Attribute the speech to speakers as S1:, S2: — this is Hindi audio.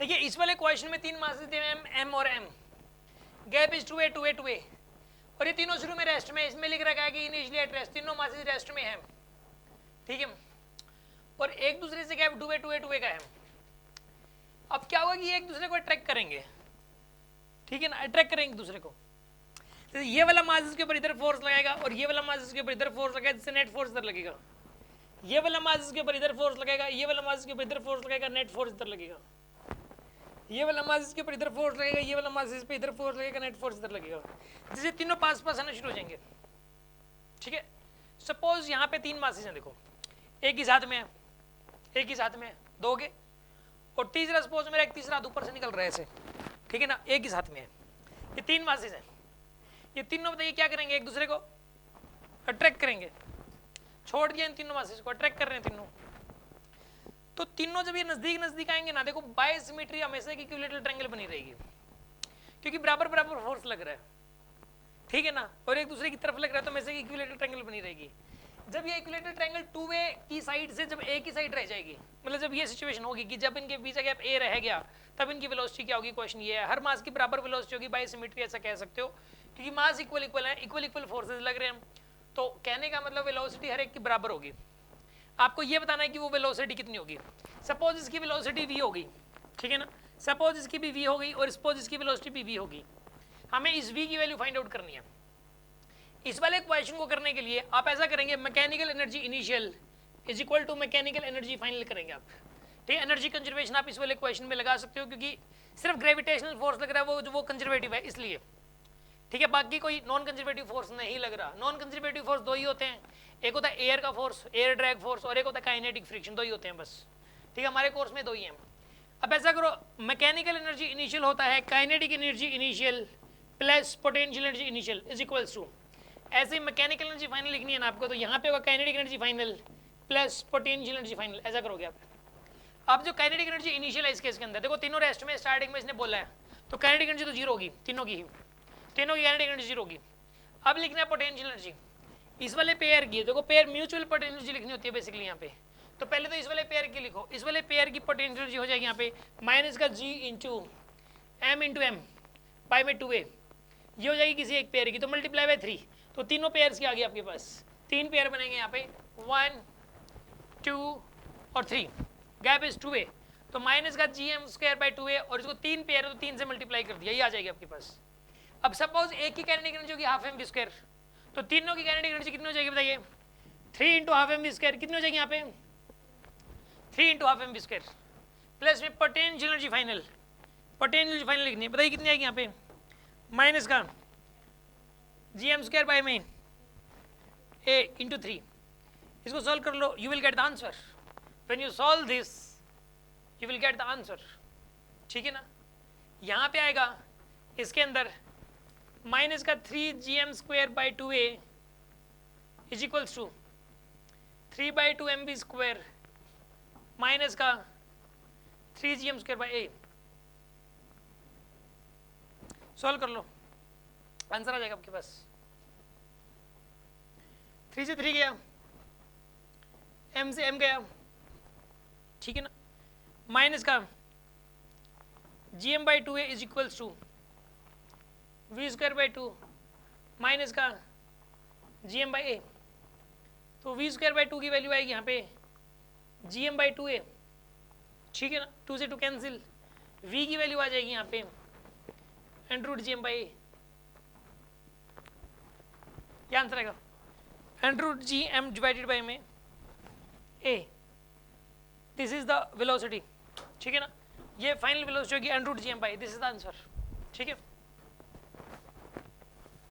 S1: देखिए इस वाले क्वेश्चन में तीन मासेस दिए एम एम और m, gap is 2a 2a 2a, और ये तीनों शुरू में रेस्ट में, इसमें लिख रखा है कि इनिशियली एट रेस्ट, तीनों मासेस रेस्ट में हैं, ठीक है, और एक दूसरे से गैप 2a 2a 2a का है। अब क्या होगा कि एक दूसरे को अट्रैक्ट करेंगे, ठीक है ना, अट्रैक्ट करेंगे दूसरे को। तो ये वाला मास इसके ऊपर इधर फोर्स लगाएगा और ये वाला मास इसके ऊपर इधर फोर्स लगाएगा, जिससे नेट फोर्स इधर लगेगा। ये वाला मास इसके ऊपर इधर फोर्स लगाएगा, ये वाला मास इसके ऊपर इधर फोर्स लगेगा, नेट फोर्स इधर लगेगा। ये वाला मास इसके ऊपर इधर फोर्स लगेगा, ये वाला मास इस पे इधर फोर्स लगेगा, नेट फोर्स इधर लगेगा, जिससे तीनों पास पास आना शुरू हो जाएंगे, ठीक है। सपोज यहाँ पे तीन मासेस हैं, देखो एक ही साथ में है, एक ही साथ में है, दो के, और तीसरा सपोज मेरा एक तीसरा हाथ ऊपर से निकल रहा है ऐसे, ठीक है ना, एक ही साथ में है। ये तीन मासेस हैं, ये तीनों बताइए क्या करेंगे, एक दूसरे को अट्रैक्ट करेंगे। छोड़ दिया इन तीनों मासेस को, अट्रैक्ट कर रहे हैं तीनों। तो तीनों जब ये नजदीक नजदीक आएंगे ना, देखो बाय सिमेट्री हमेशा की इक्विलेटरल ट्रायंगल बनी रहेगी, क्योंकि बराबर बराबर फोर्स लग रहा है, ठीक है ना, और एक दूसरे की तरफ लग रहा है, तो हमेशा की इक्विलेटरल ट्रायंगल बनी रहेगी। जब ये इक्विलेटरल ट्रायंगल 2a की साइड से जब एक ही साइड रह जाएगी, मतलब जब ये सिचुएशन होगी कि जब इनके बीच गैप a रह गया, तब इनकी वेलोसिटी क्या होगी। क्वेश्चन ये है, हर मास की बराबर वेलोसिटी होगी बाय सिमेट्री, ऐसा कह सकते हो, क्योंकि मास इक्वल इक्वल है, इक्वल इक्वल फोर्सेस लग रहे हैं, तो कहने का मतलब वेलोसिटी हर एक की बराबर होगी। आपको ये बताना है कि वो वेलोसिटी कितनी होगी। सपोज इसकी वेलोसिटी v होगी, ठीक है ना, सपोज इसकी भी v हो गई और सपोज इसकी वेलोसिटी भी v होगी। हमें इस v की वैल्यू फाइंड आउट करनी है। इस वाले क्वेश्चन को करने के लिए आप ऐसा करेंगे, mechanical energy initial is equal to mechanical energy final करेंगे आप, ठीक है। एनर्जी कंजर्वेशन आप इस वाले क्वेश्चन में लगा सकते हो, क्योंकि सिर्फ ग्रेविटेशनल फोर्स लग रहा है वो कंजर्वेटिव है इसलिए, ठीक है, बाकी कोई नॉन कंजर्वेटिव फोर्स नहीं लग रहा। नॉन कंजर्वेटिव फोर्स दो ही होते हैं, एक होता है एयर का फोर्स, एयर ड्रैग फोर्स, और एक होता है काइनेटिक फ्रिक्शन, दो ही होते हैं बस, ठीक है, हमारे कोर्स में दो ही हैं। अब ऐसा करो, मैकेनिकल एनर्जी इनिशियल होता है kinetic energy initial plus potential energy initial is equals to, ऐसे ही मैकेनिकल एनर्जी फाइनल लिखनी है ना आपको, तो यहाँ पे होगा kinetic energy final plus potential energy final, ऐसा करोगे आप। अब जो काइनेटिक एनर्जी इनिशियल है इस केस के अंदर, देखो तीनों रेस्ट में स्टार्टिंग में इसने बोला है, तो काइनेटिक एनर्जी तो जीरो होगी, तीनों की काइनेटिक एनर्जी जीरो होगी। अब लिखना है पोटेंशियल एनर्जी, इस वाले पेयर की, देखो पेयर म्यूचुअल पोटेंशियल एनर्जी लिखनी होती है बेसिकली यहाँ पे, तो पहले तो इस वाले पेयर की लिखो, इस वाले पेयर की पोटेंशियल एनर्जी हो जाएगी यहाँ पे माइनस का g इंटू m बाय में 2a, ये हो जाएगी किसी एक पेयर की, तो मल्टीप्लाई बाय 3, तो तीनों पेयर्स की आ गई आपके पास, तीन पेयर बनेंगे यहाँ पे 1 2 और 3, गैप इज 2a, तो माइनस का gm² बाय 2a, और इसको तीन पेयर है तो 3 से मल्टीप्लाई कर दिया, ये आ जाएगी आपके पास। अब सपोज एक की काइनेटिक एनर्जी होगी हाफ mv², तो तीनों की काइनेटिक एनर्जी कितनी हो जाएगी बताइए, 3 इंटू हाफ mv² कितनी हो जाएगी यहाँ पे 3 इंटू हाफ mv² प्लस में potential energy final, potential energy final लिखनी है, बताइए कितनी आएगी यहाँ पे माइनस का gm² बाय में a इंटू 3, इसको सॉल्व कर लो, you will get the answer. When you solve this you will get the answer, ठीक है ना। यहाँ पे आएगा इसके अंदर माइनस का 3gm² by 2a is equals to 3 by 2 mv² minus का 3gm² बाय a, सॉल्व कर लो, आंसर आ जाएगा आपके पास। 3 से 3 गया, m से m गया, ठीक है ना, माइनस का gm by 2a is equals to v² by 2 minus का gm बाई a, तो v² बाई 2 की वैल्यू आएगी यहाँ पे gm बाई 2a, ठीक है ना, 2 से 2 कैंसिल, v की वैल्यू आ जाएगी यहाँ पे √gm बाई a, क्या आंसर आएगा √gm डिवाइडेड बाई में a, this is the velocity, ठीक है ना, ये फाइनल वेलोसिटी होगी √gm by, this is the answer, ठीक है।